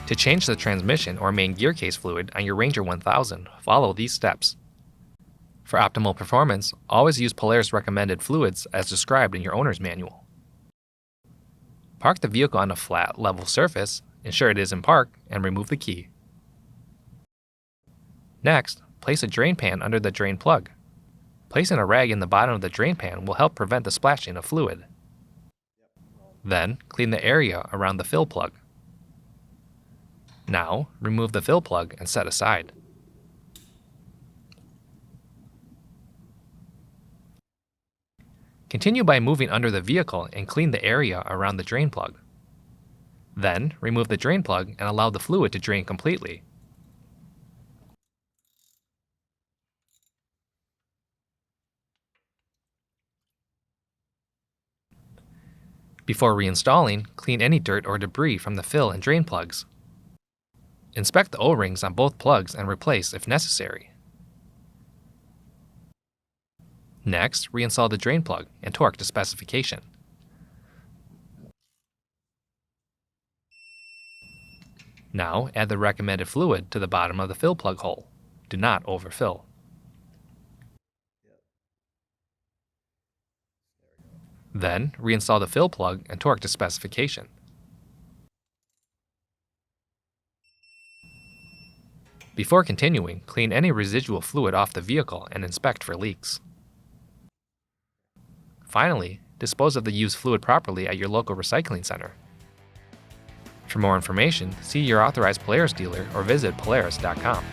To change the transmission or main gear case fluid on your Ranger 1000, follow these steps. For optimal performance, always use Polaris recommended fluids as described in your owner's manual. Park the vehicle on a flat, level surface, ensure it is in park, and remove the key. Next, place a drain pan under the drain plug. Placing a rag in the bottom of the drain pan will help prevent the splashing of fluid. Then, clean the area around the fill plug. Now, remove the fill plug and set aside. Continue by moving under the vehicle and clean the area around the drain plug. Then, remove the drain plug and allow the fluid to drain completely. Before reinstalling, clean any dirt or debris from the fill and drain plugs. Inspect the O-rings on both plugs and replace if necessary. Next, reinstall the drain plug and torque to specification. Now, add the recommended fluid to the bottom of the fill plug hole. Do not overfill. Then, reinstall the fill plug and torque to specification. Before continuing, clean any residual fluid off the vehicle and inspect for leaks. Finally, dispose of the used fluid properly at your local recycling center. For more information, see your authorized Polaris dealer or visit Polaris.com.